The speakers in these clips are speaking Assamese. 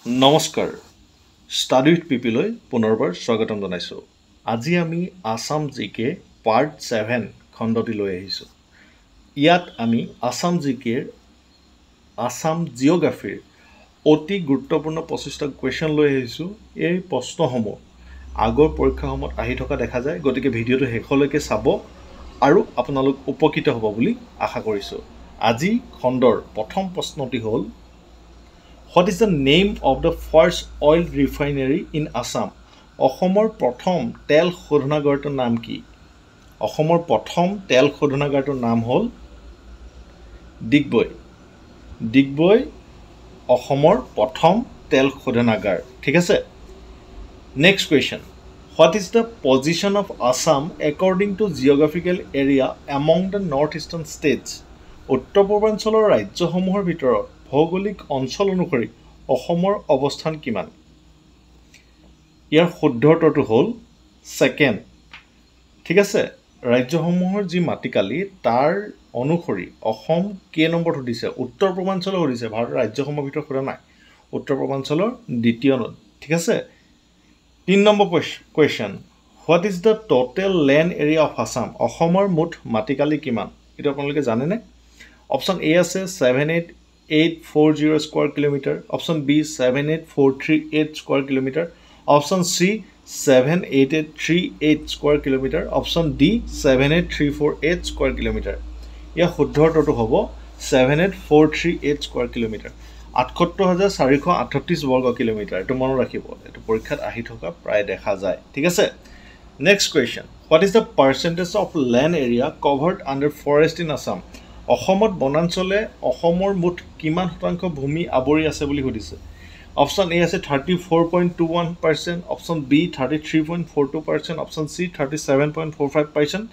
নমস্কাৰ ষ্টাডি উইথ পিপিলৈ পুনৰবাৰ স্বাগতম জনাইছোঁ। আজি আমি আছাম জিকে পাৰ্ট 7 খণ্ডটি লৈ আহিছোঁ। ইয়াত আমি আছাম জিকেৰ আছাম জিঅ'গ্ৰাফীৰ অতি গুৰুত্বপূৰ্ণ 25টা কুৱেশ্যন লৈ আহিছোঁ। এই প্ৰশ্নসমূহ আগৰ পৰীক্ষাসমূহত আহি থকা দেখা যায়, গতিকে ভিডিঅ'টো শেষলৈকে চাব আৰু আপোনালোক উপকৃত হ'ব বুলি আশা কৰিছোঁ। আজি খণ্ডৰ প্ৰথম প্ৰশ্নটি হ'ল, What is the name of the first oil refinery in Assam? অসমৰ প্ৰথম তেল শোধনাগাৰটোৰ নাম কি? অসমৰ প্ৰথম তেল শোধনাগাৰটোৰ নাম হ'ল ডিগবৈ। ডিগবৈ অসমৰ প্ৰথম তেল শোধনাগাৰ। ঠিক আছে। Next question, What is the position of Assam according to geographical area among the northeastern states? উত্তৰ পূৰ্বাঞ্চলৰ ৰাজ্যসমূহৰ ভিতৰত ভৌগোলিক অঞ্চল অনুসৰি অসমৰ অৱস্থান কিমান? ইয়াৰ শুদ্ধ উত্তৰটো হ'ল ছেকেণ্ড। ঠিক আছে, ৰাজ্যসমূহৰ যি মাটিকালি তাৰ অনুসৰি অসম কেই নম্বৰত সুধিছে? উত্তৰ পূৰ্বাঞ্চলৰ সুধিছে, ভাৰতৰ ৰাজ্যসমূহৰ ভিতৰত সোধা নাই, উত্তৰ পূৰ্বাঞ্চলৰ দ্বিতীয় নদ। ঠিক আছে। 3 number question, what is the total land area of Assam? অসমৰ মুঠ মাটিকালি কিমান? এইটো আপোনালোকে জানেনে? অপশ্যন এ আছে 78840 square kilometre, option B 78438 square kilometre, option C 78838 square kilometre, option D 78348 square kilometre. ইয়াৰ শুদ্ধ উত্তৰটো হ'ব 78438 স্কোয়াৰ কিলোমিটাৰ, ৭৮,৪৩৮ বৰ্গ কিলোমিটাৰ। এইটো মনত ৰাখিব, এইটো পৰীক্ষাত আহি থকা প্ৰায় দেখা যায়। ঠিক আছে। Next question, what is the percentage of land area covered under forest in Assam? অসমত বনাঞ্চলে অসমৰ মুঠ কিমান শতাংশ ভূমি আৱৰি আছে বুলি সুধিছে? অপশ্যন এ আছে 34.21%, option B 33.42%, option C 37.45%,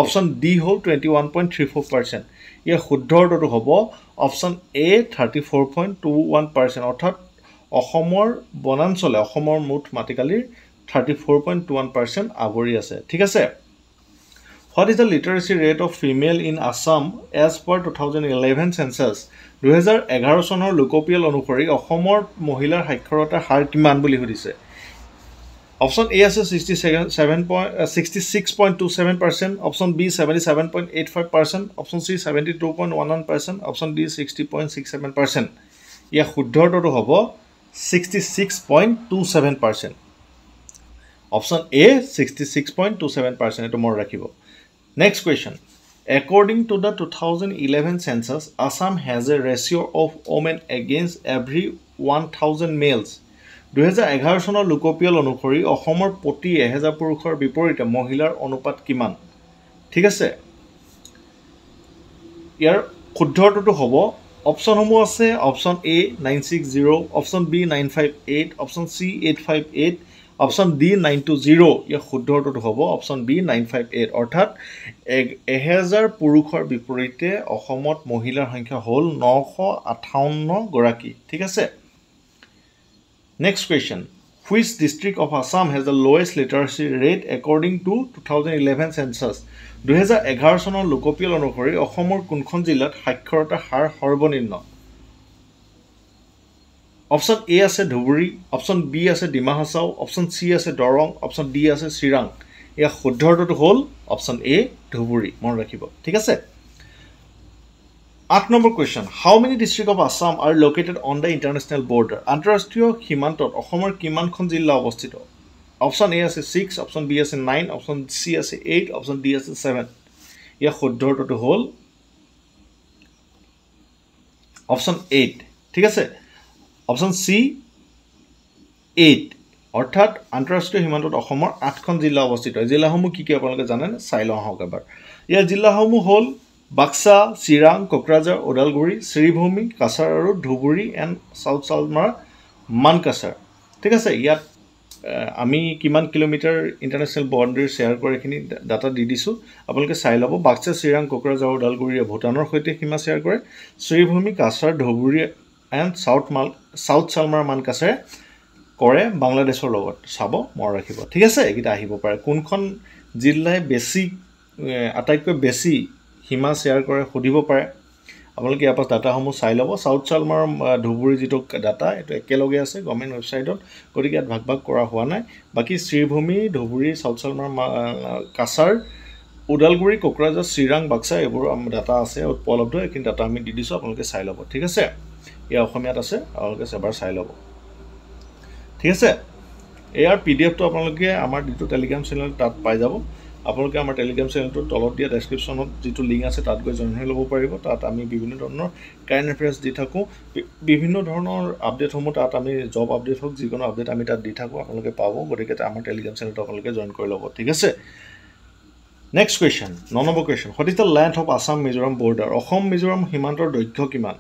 option D হ'ল 21.34%। ইয়াৰ শুদ্ধ উত্তৰটো হ'ব অপশ্যন এ 34.21%, অৰ্থাৎ অসমৰ বনাঞ্চলে অসমৰ মুঠ মাটিকালিৰ 34.21% আৱৰি আছে। ঠিক আছে। What is the literacy rate of female in Assam as per 2011 census? 2011 চনৰ লোকপিয়ল অনুসৰি অসমৰ মহিলাৰ সাক্ষৰতাৰ হাৰ কিমান বুলি সুধিছে? অপশ্যন এ আছে 66.27%, option B 77.85%, option C 72.11%, option D 60.67%। ইয়াৰ শুদ্ধ উত্তৰটো হ'ব 66.27%। অপশ্যন এ 66.27%, এইটো মনত ৰাখিব। Next question, according to the 2011 census, Assam has a ratio of women against every 1,000 males. 2011 চনৰ লোকপিয়ল অনুসৰি অসমৰ প্ৰতি 1000 পুৰুষৰ বিপৰীতে মহিলাৰ অনুপাত কিমান? ঠিক আছে। ইয়াৰ শুদ্ধ উত্তৰটো হ'ব, অপশ্যনসমূহ আছে option A 960, option B 958, option C 858, option D 920। ইয়াৰ শুদ্ধ উত্তৰটো হ'ব অপশ্যন বি 958, অৰ্থাৎ 1000 পুৰুষৰ বিপৰীতে অসমত মহিলাৰ সংখ্যা হ'ল 958 গৰাকী। ঠিক আছে। Next question, which district of Assam has the lowest লিটাৰেচি rate according to 2011 census? 2011 চনৰ লোকপিয়ল অনুসৰি অসমৰ কোনখন জিলাত সাক্ষৰতাৰ হাৰ সৰ্বনিম্ন? অপশ্যন এ আছে ধুবুৰী, অপশ্যন বি আছে ডিমা হাছাও, অপশ্যন চি আছে দৰং, অপশ্যন ডি আছে চিৰাং। ইয়াৰ শুদ্ধ উত্তৰটো হ'ল অপশ্যন এ ধুবুৰী, মনত ৰাখিব। ঠিক আছে। 8 number question, how many district of Assam R located on the international border? আন্তঃৰাষ্ট্ৰীয় সীমান্তত অসমৰ কিমানখন জিলা অৱস্থিত? অপশ্যন এ আছে 6, অপশ্যন বি আছে 9, অপশ্যন চি আছে 8, অপশ্যন ডি আছে 7। ইয়াৰ শুদ্ধ উত্তৰটো হ'ল অপশ্যন 8। ঠিক আছে। অপশ্যন চি 8, অৰ্থাৎ আন্তঃৰাষ্ট্ৰীয় সীমান্তত অসমৰ 8খন জিলা অৱস্থিত। জিলাসমূহ কি কি আপোনালোকে জানেনে? চাই লওঁ আহক এবাৰ। ইয়াৰ জিলাসমূহ হ'ল বাক্সা, চিৰাং, কোকৰাঝাৰ, ওদালগুৰি, শ্ৰীভূমি, কাছাৰ আৰু ধুবুৰী এণ্ড চাউথ চালমাৰা, মানকাছাৰ। ঠিক আছে। ইয়াত আমি কিমান কিলোমিটাৰ ইণ্টাৰনেশ্যনেল বাউণ্ডেৰী শ্বেয়াৰ কৰে এইখিনি ডাটা দি দিছোঁ, আপোনালোকে চাই ল'ব। বাক্সা, চিৰাং, কোকৰাঝাৰ, ওদালগুৰিয়ে ভূটানৰ সৈতে সীমা শ্বেয়াৰ কৰে। শ্ৰীভূমি, কাছাৰ, ধুবুৰী এণ্ড চাউথ চালমাৰা, মানকাছাৰে কৰে বাংলাদেশৰ লগত। চাব, মনত ৰাখিব। ঠিক আছে। এইকেইটা আহিব পাৰে। কোনখন জিলাই আটাইতকৈ বেছি সীমা শ্বেয়াৰ কৰে সুধিব পাৰে। আপোনালোকে ইয়াৰ পৰা ডাটাসমূহ চাই ল'ব সাউথ চালমাৰ ধুবুৰী যিটো ডাটা এইটো একেলগে আছে গভৰ্ণমেণ্ট ৱেবছাইটত গতিকে ইয়াত ভাগ ভাগ কৰা হোৱা নাই বাকী শ্ৰীভূমি ধুবুৰী সাউথ চালমাৰ কাছাৰ ওদালগুৰি কোকৰাঝাৰ চিৰাং বাক্সা এইবোৰ ডাটা আছে উপলব্ধ এইখিনি ডাটা আমি দি দিছোঁ আপোনালোকে চাই ল'ব ঠিক আছে এয়া অসমীয়াত আছে আপোনালোকে এবাৰ চাই ল'ব ঠিক আছে ইয়াৰ পিডিএফটো আপোনালোকে আমাৰ যিটো টেলিগ্ৰাম চেনেল তাত পাই যাব আপোনালোকে আমাৰ টেলিগ্ৰাম চেনেলটোৰ তলত দিয়া ডেছক্ৰিপশ্যনত যিটো লিংক আছে তাত গৈ জইন হৈ ল'ব পাৰিব তাত আমি বিভিন্ন ধৰণৰ কাৰেণ্ট এফেয়াৰ্ছ দি থাকোঁ বিভিন্ন ধৰণৰ আপডেটসমূহ তাত আমি জব আপডেট হওক যিকোনো আপডেট আমি তাত দি থাকোঁ আপোনালোকে পাব গতিকে আমাৰ টেলিগ্ৰাম চেনেলটো আপোনালোকে জইন কৰি ল'ব ঠিক আছে next question 9 number question what is the length of Assam Mizoram border Assam Mizoram সীমান্তৰ দৈৰ্ঘ্য কিমান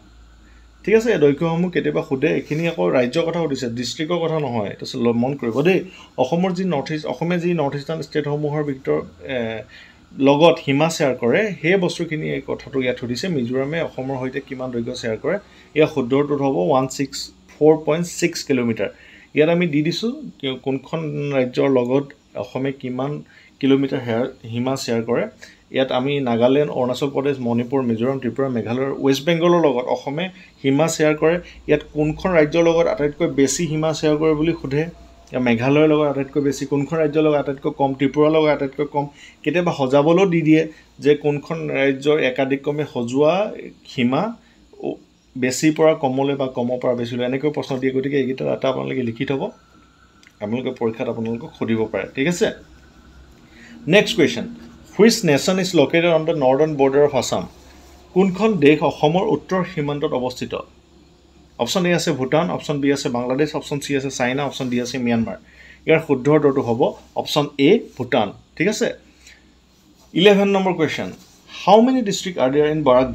ঠিক আছে এই দৈৰ্ঘ্যসমূহ কেতিয়াবা সোধে এইখিনি আকৌ ৰাজ্যৰ কথা সুধিছে ডিষ্ট্ৰিক্টৰ কথা নহয় এইটো মন কৰিব দেই অসমৰ যি নৰ্থ ইষ্ট অসমে যি নৰ্থ ইষ্টাৰ্ণ ষ্টেটসমূহৰ ভিতৰত লগত সীমা শ্বেয়াৰ কৰে সেই বস্তুখিনি এই কথাটো ইয়াত সুধিছে মিজোৰামে অসমৰ সৈতে কিমান দৈৰ্ঘ্য শ্বেয়াৰ কৰে ইয়াৰ শুদ্ধটোত হ'ব 164.6 কিলোমিটাৰ ইয়াত আমি দি দিছোঁ কোনখন ৰাজ্যৰ লগত অসমে কিমান কিলোমিটাৰ সীমা শ্বেয়াৰ কৰে ইয়াত আমি নাগালেণ্ড অৰুণাচল প্ৰদেশ মণিপুৰ মিজোৰাম ত্ৰিপুৰা মেঘালয় ৱেষ্ট বেংগলৰ লগত অসমে সীমা শ্বেয়াৰ কৰে ইয়াত কোনখন ৰাজ্যৰ লগত আটাইতকৈ বেছি সীমা শ্বেয়াৰ কৰে বুলি সোধে মেঘালয়ৰ লগত আটাইতকৈ বেছি কোনখন ৰাজ্যৰ লগত আটাইতকৈ কম ত্ৰিপুৰাৰ লগত আটাইতকৈ কম কেতিয়াবা সজাবলৈও দি দিয়ে যে কোনখন ৰাজ্যৰ একাধিক্ৰমে সজোৱা সীমা বেছিৰ পৰা কমলৈ বা কমৰ পৰা বেছিলৈ এনেকৈ প্ৰশ্ন দিয়ে গতিকে এইকেইটা ডাটা আপোনালোকে লিখি থ'ব আপোনালোকে পৰীক্ষাত আপোনালোকক সুধিব পাৰে ঠিক আছে next question which nation is located on the northern border of Assam কোনখন দেশ অসমৰ উত্তৰ সীমান্তত অৱস্থিত অপশ্যন এ আছে ভূটান অপশ্যন বি আছে বাংলাদেশ অপশ্যন চি আছে চাইনা অপশ্যন ডি আছে ম্যানমাৰ ইয়াৰ শুদ্ধ উত্তৰটো হ'ব অপশ্যন এ ভূটান ঠিক আছে 11 number question how many district are there in Barak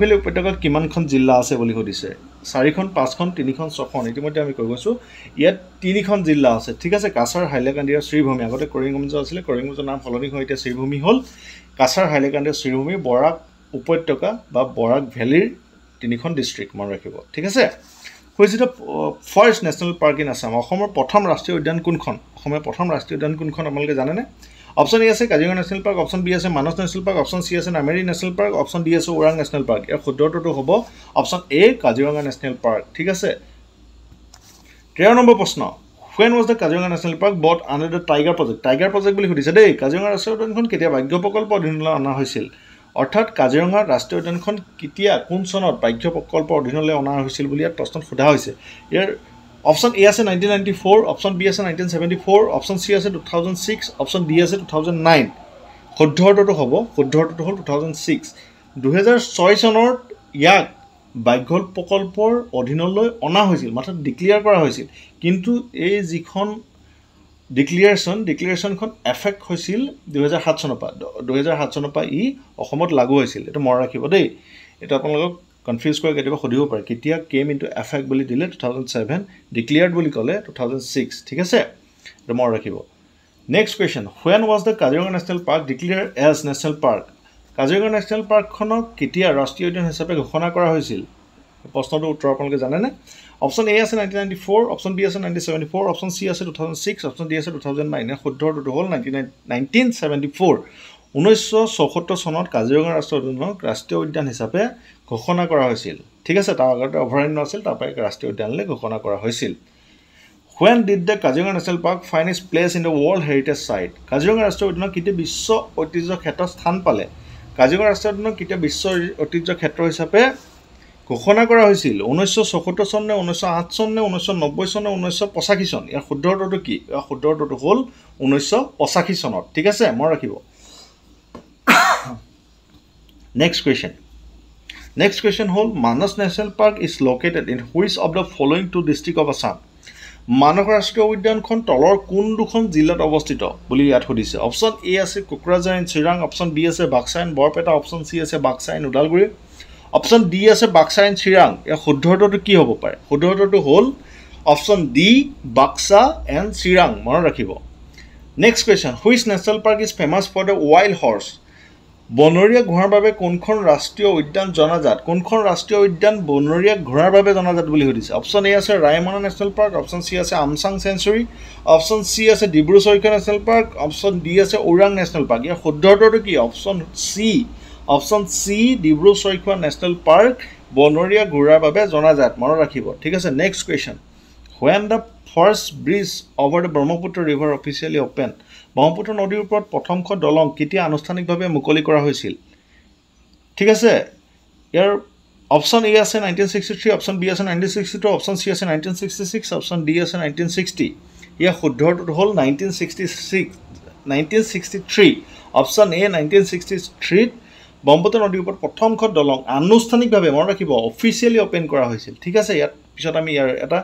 valley উপত্যকাত কিমানখন জিলা আছে বুলি সুধিছে 4খন 5খন 3খন 6খন ইতিমধ্যে আমি কৈ গৈছোঁ ইয়াত 3খন জিলা আছে ঠিক আছে কাছাৰ হাইলাকান্দি আৰু শ্ৰীভূমি আগতে কৰিমগঞ্জ আছিলে কৰিমগঞ্জৰ নাম সলনি হৈ এতিয়া শ্ৰীভূমি হ'ল কাছাৰ হাইলাকান্দি শ্ৰীভূমি বৰাক উপত্যকা বা বৰাক ভেলীৰ 3খন ডিষ্ট্ৰিক্ট মনত ৰাখিব ঠিক আছে which is the first national park in Assam অসমৰ প্ৰথম ৰাষ্ট্ৰীয় উদ্যান কোনখন অসমৰ প্ৰথম ৰাষ্ট্ৰীয় উদ্যান কোনখন আপোনালোকে জানেনে অপশ্যন এ আছে Kaziranga national park option B আছে Manas national park option C আছে Nameri national park option D আছে ওৰাং নেশ্যনেল পাৰ্ক ইয়াৰ শুদ্ধটোতো হ'ব option A Kaziranga national park ঠিক আছে 13 নম্বৰ প্ৰশ্ন when was the Kaziranga national park bought under the tiger project বুলি সুধিছে দেই কাজিৰঙা ৰাষ্ট্ৰীয় উদ্যানখন কেতিয়া ভাগ্য প্ৰকল্প অধীনলৈ অনা হৈছিল অৰ্থাৎ কাজিৰঙা ৰাষ্ট্ৰীয় উদ্যানখন কেতিয়া কোন চনত ভাগ্য প্ৰকল্প অধীনলৈ অনা হৈছিল বুলি ইয়াত প্ৰশ্ন সোধা হৈছে ইয়াৰ অপশ্যন এ আছে 1994 অপশ্যন বি আছে 1974 অপশ্যন চি আছে 2006 অপশ্যন ডি আছে 2009 শুদ্ধটোতো হ'ব শুদ্ধটোতো হ'ল 2006 2006 চনত ইয়াক ভাগ্য প্ৰকল্পৰ অধীনলৈ অনা হৈছিল মাত্ৰ ডিক্লেয়াৰ কৰা হৈছিল কিন্তু এই যিখন ডিক্লেৰেশ্যনখন এফেক্ট হৈছিল 2007 চনৰ পৰা ই অসমত লাগু হৈছিল এটা মনত ৰাখিব দেই এটা আপোনালোকক কনফিউজ কৰি কেতিয়াবা সুধিব পাৰে কেতিয়া কেম ইনটু এফেক্ট বুলি দিলে 2007 ডিক্লেয়াৰ্ড বুলি ক'লে 2006 ঠিক আছে এটা মনত ৰাখিব next question when was the Kaziranga national park declared as national park Kaziranga national পাৰ্কখনক কেতিয়া ৰাষ্ট্ৰীয় উদ্যান হিচাপে ঘোষণা কৰা হৈছিল প্ৰশ্নটোৰ উত্তৰ আপোনালোকে জানেনে অপশ্যন এ আছে 1994 অপশ্যন বি আছে 1974 অপশ্যন চি আছে 2006 অপশ্যন ডি আছে 2009 এৰ শুদ্ধটো হ'ল 1974 1974 চনত কাজিৰঙা ৰাষ্ট্ৰীয় উদ্যানক ৰাষ্ট্ৰীয় উদ্যান হিচাপে ঘোষণা কৰা হৈছিল ঠিক আছে তাৰ আগতে অভয়াৰণ্য আছিল তাৰ পৰা ৰাষ্ট্ৰীয় উদ্যানলৈ ঘোষণা কৰা হৈছিল when did the Kaziranga national park find its place in the world heritage site Kaziranga ৰাষ্ট্ৰীয় উদ্যান কেতিয়া বিশ্ব ঐতিহ্য ক্ষেত্ৰত স্থান পালে কাজিৰঙা ৰাষ্ট্ৰীয় উদ্যান কেতিয়া বিশ্ব ঐতিহ্য ক্ষেত্ৰ হিচাপে ঘোষণা কৰা হৈছিল 1974 চন নে 1908 চন নে 1990 চন নে 1985 চন ইয়াৰ শুদ্ধটো কি ইয়াৰ শুদ্ধটো হ'ল 1985 চনত ঠিক আছে মনত ৰাখিব নেক্সট কুৱেশ্যন হ'ল Manas national park is located in which of the following two district of Assam Manas ৰাষ্ট্ৰীয় উদ্যানখন তলৰ কোন দুখন জিলাত অৱস্থিত বুলি ইয়াত সুধিছে অপশ্যন এ আছে Kokrajhar and Chirang option B আছে Baksa and Barpeta option C আছে Baksa and Udalguri option D আছে বাক্সা এণ্ড চিৰাং ইয়াৰ শুদ্ধটো কি হ'ব পাৰে শুদ্ধটো হ'ল option D Baksa and Chirang মনত ৰাখিব next question which national park is famous for the wild horse বনৰীয়া ঘোঁৰাৰ বাবে কোনখন ৰাষ্ট্ৰীয় উদ্যান জনাজাত কোনখন ৰাষ্ট্ৰীয় উদ্যান বনৰীয়া ঘোঁৰাৰ বাবে জনাজাত বুলি সুধিছে অপশ্যন এ আছে Raimona national park option C আছে আমচাং চেঞ্চুৰী অপশ্যন চি আছে Dibru Saikhowa national park option D আছে ওৰাং নেশ্যনেল পাৰ্ক ইয়াৰ শুদ্ধটো কি option C option C Dibru Saikhowa national park বনৰীয়া ঘোঁৰাৰ বাবে জনাজাত মনত ৰাখিব ঠিক আছে next question when the first bridge over the Brahmaputra river officially opened Brahmaputra নদীৰ ওপৰত প্ৰথমখন দলং কেতিয়া আনুষ্ঠানিকভাৱে মুকলি কৰা হৈছিল ঠিক আছে ইয়াৰ অপশ্যন এ আছে 1963 অপশ্যন বি আছে 1962 অপশ্যন চি আছে 1966 অপশ্যন ডি আছে 1960 ইয়াৰ শুদ্ধটো হ'ল 1963 অপশ্যন এ 1963 ব্ৰহ্মপুত্ৰ নদীৰ ওপৰত প্ৰথমখন দলং আনুষ্ঠানিকভাৱে মনত ৰাখিব অফিচিয়েলি ওপেন কৰা হৈছিল ঠিক আছে ইয়াত পিছত আমি ইয়াৰ এটা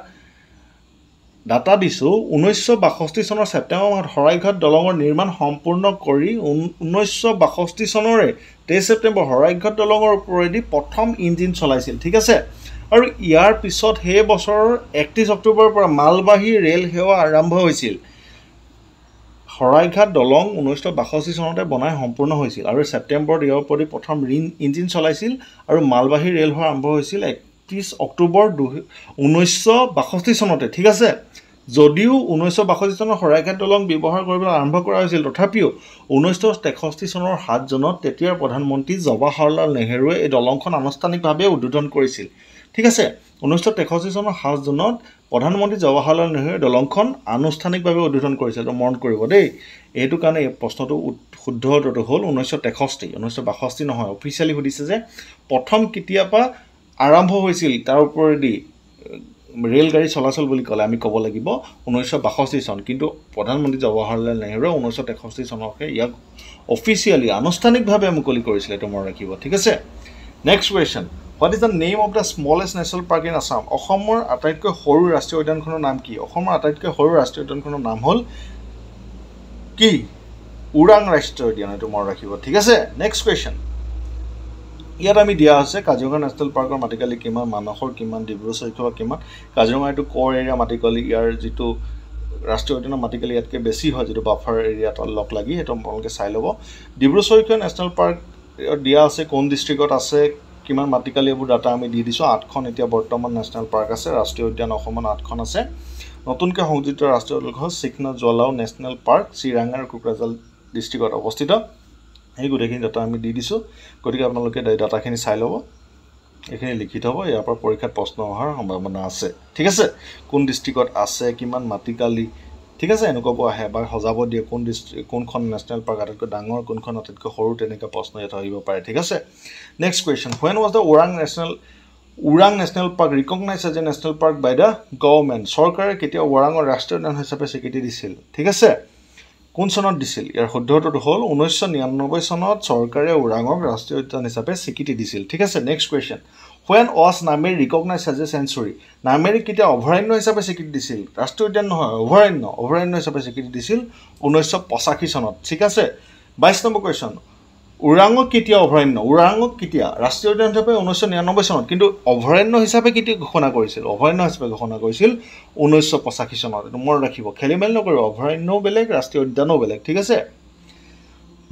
ডাটা দিছো 1962 চনৰ ছেপ্টেম্বৰ মাহত হৰাইঘাট দলঙৰ নিৰ্মাণ সম্পূৰ্ণ কৰি 1962 চনৰে 23 ছেপ্টেম্বৰ হৰাইঘাট দলঙৰ ওপৰেদি প্ৰথম ইঞ্জিন চলাইছিল ঠিক আছে আৰু ইয়াৰ পিছত সেই বছৰৰ 31 অক্টোবৰৰ পৰা মালবাহী ৰেল সেৱা আৰম্ভ হৈছিল হৰাইঘাট দলং 1962 চনতে বনাই সম্পূৰ্ণ হৈছিল আৰু ছেপ্টেম্বৰত ইয়াৰ ওপৰেদি প্ৰথম ইঞ্জিন চলাইছিল আৰু মালবাহী ৰেল সেৱা আৰম্ভ হৈছিল 31 অক্টোবৰ 1962 চনতে ঠিক আছে যদিও 1962 চনৰ হৰাইঘাট দলং ব্যৱহাৰ কৰিবলৈ আৰম্ভ কৰা হৈছিল তথাপিও 1963 চনৰ 7 জুনত তেতিয়াৰ প্ৰধানমন্ত্ৰী জৱাহৰলাল নেহৰুৱে এই দলংখন আনুষ্ঠানিকভাৱে উদ্বোধন কৰিছিল ঠিক আছে 1963 চনৰ 7 জুনত প্ৰধানমন্ত্ৰী জৱাহৰলাল নেহৰুৱে দলংখন আনুষ্ঠানিকভাৱে উদ্বোধন কৰিছিল মন কৰিব দেই এইটো কাৰণে এই প্ৰশ্নটো শুদ্ধ উত্তৰটো হ'ল 1963 নহয় অফিচিয়েলি সুধিছে যে প্ৰথম কেতিয়াবা আৰম্ভ হৈছিল তাৰ ওপৰেদি ৰেল গাড়ী চলাচল বুলি ক'লে আমি ক'ব লাগিব 1962 চন কিন্তু প্ৰধানমন্ত্ৰী জৱাহৰলাল নেহৰুৱে 1963 চনতে ইয়াক অফিচিয়েলি আনুষ্ঠানিকভাৱে মুকলি কৰিছিল এটা মনত ৰাখিব ঠিক আছে next question what is the name of the smallest national park in Assam অসমৰ আটাইতকৈ সৰু ৰাষ্ট্ৰীয় উদ্যানখনৰ নাম কি অসমৰ আটাইতকৈ সৰু ৰাষ্ট্ৰীয় উদ্যানখনৰ নাম হ'ল কি ওৰাং ৰাষ্ট্ৰীয় উদ্যান এইটো মনত ৰাখিব ঠিক আছে নেক্সট কুৱেশ্যন ইয়াত আমি দিয়া আছে কাজিৰঙা নেশ্যনেল পাৰ্কৰ মাটিকালি কিমান মানসৰ কিমান ডিব্ৰু চৈখোৱা কিমান কাজিৰঙা এইটো ক'ৰ এৰিয়া মাটিকালি ইয়াৰ যিটো ৰাষ্ট্ৰীয় উদ্যানৰ মাটিকালি ইয়াতকৈ বেছি হয় যিটো বাফাৰ এৰিয়াত লগ লাগি সেইটো আপোনালোকে চাই ল'ব ডিব্ৰু চৈখোৱা নেশ্যনেল পাৰ্ক দিয়া আছে কোন ডিষ্ট্ৰিক্টত আছে কিমান মাটিকালি এইবোৰ ডাটা আমি দি দিছোঁ 8খন এতিয়া বৰ্তমান নেশ্যনেল পাৰ্ক আছে ৰাষ্ট্ৰীয় উদ্যান অসমত 8খন আছে নতুনকৈ সংযোজিত ৰাষ্ট্ৰীয় উদ্যান হ'ল চিকনা জলাও নেশ্যনেল পাৰ্ক চিৰাং আৰু কোকৰাঝাৰ ডিষ্ট্ৰিক্টত অৱস্থিত এই গোটেইখিনি ডাটা আমি দি দিছোঁ গতিকে আপোনালোকে ডাটাখিনি চাই ল'ব এইখিনি লিখি থ'ব ইয়াৰ পৰা পৰীক্ষাত প্ৰশ্ন অহাৰ সম্ভাৱনা আছে ঠিক আছে কোন ডিষ্ট্ৰিক্টত আছে কিমান মাটিকালি ঠিক আছে এনেকুৱাবোৰ আহে বা সজাব দিয়ে কোনখন নেশ্যনেল পাৰ্ক আটাইতকৈ ডাঙৰ কোনখন আটাইতকৈ সৰু তেনেকুৱা প্ৰশ্ন ইয়াত আহিব পাৰে ঠিক আছে next question when was the Orang national park recognise as a national park by the government চৰকাৰে কেতিয়া ওৰাঙৰ ৰাষ্ট্ৰীয় উদ্যান হিচাপে স্বীকৃতি দিছিল ঠিক আছে কোন চনত দিছিল ইয়াৰ শুদ্ধ উত্তৰটো হ'ল 1999 চনত চৰকাৰে ওৰাঙক ৰাষ্ট্ৰীয় উদ্যান হিচাপে স্বীকৃতি দিছিল ঠিক আছে next question when was Nameri recognise as a sanctuary Nameri কেতিয়া অভয়াৰণ্য হিচাপে স্বীকৃতি দিছিল ৰাষ্ট্ৰীয় উদ্যান নহয় অভয়াৰণ্য হিচাপে স্বীকৃতি দিছিল 1985 চনত ঠিক আছে 22 নম্বৰ কুৱেশ্যন ওৰাঙক কেতিয়া ৰাষ্ট্ৰীয় উদ্যান হিচাপে 1999 চনত কিন্তু অভয়াৰণ্য হিচাপে কেতিয়া ঘোষণা কৰিছিল 1985 চনত এইটো মনত ৰাখিব খেলিমেলি নকৰিব অভয়াৰণ্যও বেলেগ ৰাষ্ট্ৰীয় উদ্যানো বেলেগ ঠিক আছে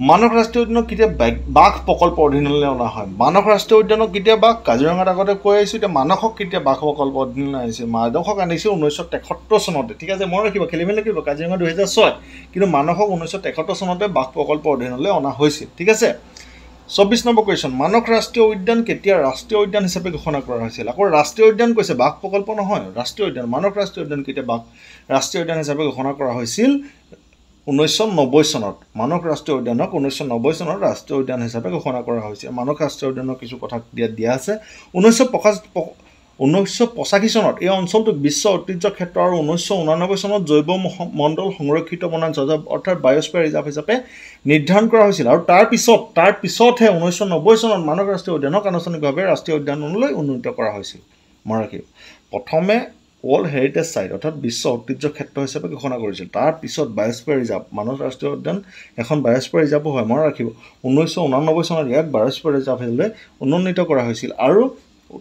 মানস ৰাষ্ট্ৰীয় উদ্যানক কেতিয়া বাঘ প্ৰকল্পৰ অধীনলৈ অনা হয় মানস ৰাষ্ট্ৰীয় উদ্যানক কেতিয়া বাঘ কাজিৰঙাত আগতে কৈ আহিছোঁ এতিয়া মানসক কেতিয়া বাঘ প্ৰকল্পৰ অধীনলৈ আনিছিল মানসক আনিছিল 1973 চনতে ঠিক আছে মনত ৰাখিব খেলিমেলি নকৰিব কাজিৰঙা 2006 কিন্তু মানসক 1973 চনতে বাঘ প্ৰকল্পৰ অধীনলৈ অনা হৈছিল ঠিক আছে 24 নম্বৰ কুৱেশ্যন মানস ৰাষ্ট্ৰীয় উদ্যান কেতিয়া ৰাষ্ট্ৰীয় উদ্যান হিচাপে ঘোষণা কৰা হৈছিল আকৌ ৰাষ্ট্ৰীয় উদ্যান কৈছে বাঘ প্ৰকল্প নহয় ৰাষ্ট্ৰীয় উদ্যান মানস ৰাষ্ট্ৰীয় উদ্যান কেতিয়া ৰাষ্ট্ৰীয় উদ্যান হিচাপে ঘোষণা কৰা হৈছিল 1990 চনত মানস ৰাষ্ট্ৰীয় উদ্যানক 1990 চনত ৰাষ্ট্ৰীয় উদ্যান হিচাপে ঘোষণা কৰা হৈছিল মানস ৰাষ্ট্ৰীয় উদ্যানৰ কিছু কথা দিয়া আছে 1985 চনত এই অঞ্চলটোক বিশ্ব ঐতিহ্য ক্ষেত্ৰ আৰু 1989 চনত জৈৱ মণ্ডল সংৰক্ষিত বনাঞ্চল অৰ্থাৎ বায়স্ফিয়াৰ ৰিজাৰ্ভ হিচাপে নিৰ্ধাৰণ কৰা হৈছিল আৰু তাৰ পিছতহে 1990 চনত মানস ৰাষ্ট্ৰীয় উদ্যানক আনুষ্ঠানিকভাৱে ৰাষ্ট্ৰীয় উদ্যানলৈ উন্নীত কৰা হৈছিল মনত ৰাখিব প্ৰথমে ৱৰ্ল্ড হেৰিটেজ চাইট অৰ্থাৎ বিশ্ব ঐতিহ্য ক্ষেত্ৰ হিচাপে ঘোষণা কৰিছিল তাৰ পিছত বায়স্ফিয়াৰ ৰিজাৰ্ভ মানস ৰাষ্ট্ৰীয় উদ্যান এখন বায়স্ফিয়াৰ ৰিজাৰ্ভো হয় মনত ৰাখিব 1989 চনত ইয়াক বায়স্ফিয়াৰ ৰিজাৰ্ভ হিচাপে উন্নীত কৰা হৈছিল আৰু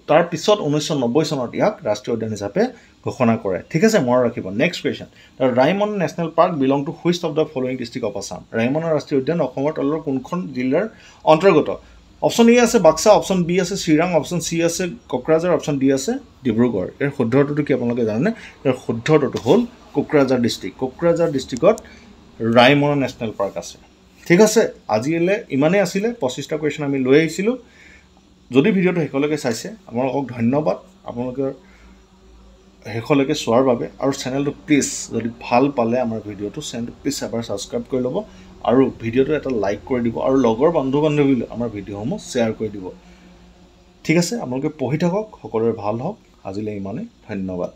তাৰ পিছত 1990 চনত ইয়াক ৰাষ্ট্ৰীয় উদ্যান হিচাপে ঘোষণা কৰে ঠিক আছে মনত ৰাখিব next question Raimon national park belong to which of the following district of Assam Raimon ৰাষ্ট্ৰীয় উদ্যান অসমৰ তলৰ কোনখন জিলাৰ অন্তৰ্গত অপশ্যন এ আছে বাক্সা অপশ্যন বি আছে চিৰাং অপশ্যন চি আছে কোকৰাঝাৰ অপশ্যন ডি আছে ডিব্ৰুগড় ইয়াৰ শুদ্ধ উত্তৰটো কি আপোনালোকে জানেনে ইয়াৰ শুদ্ধ উত্তৰটো হ'ল কোকৰাঝাৰ ডিষ্ট্ৰিক্ট কোকৰাঝাৰ ডিষ্ট্ৰিক্টত ৰাইমন নেশ্যনেল পাৰ্ক আছে ঠিক আছে, আজিলৈ ইমানেই আছিলে। 25টা কুৱেশ্যন আমি লৈ আহিছিলোঁ। যদি ভিডিঅ'টো শেষলৈকে চাইছে আপোনালোকক ধন্যবাদ, আপোনালোকৰ শেষলৈকে চোৱাৰ বাবে। আৰু চেনেলটো প্লিজ যদি ভাল পালে আমাৰ ভিডিঅ'টো, চেনেলটো প্লিজ এবাৰ ছাবস্ক্ৰাইব কৰি ল'ব আৰু ভিডিঅ'টো এটা লাইক কৰি দিব আৰু লগৰ বন্ধু বান্ধৱীলৈ আমাৰ ভিডিঅ'সমূহ শ্বেয়াৰ কৰি দিব। ঠিক আছে, আপোনালোকে পঢ়ি থাকক, সকলোৰে ভাল হওক। আজিলৈ ইমানেই, ধন্যবাদ।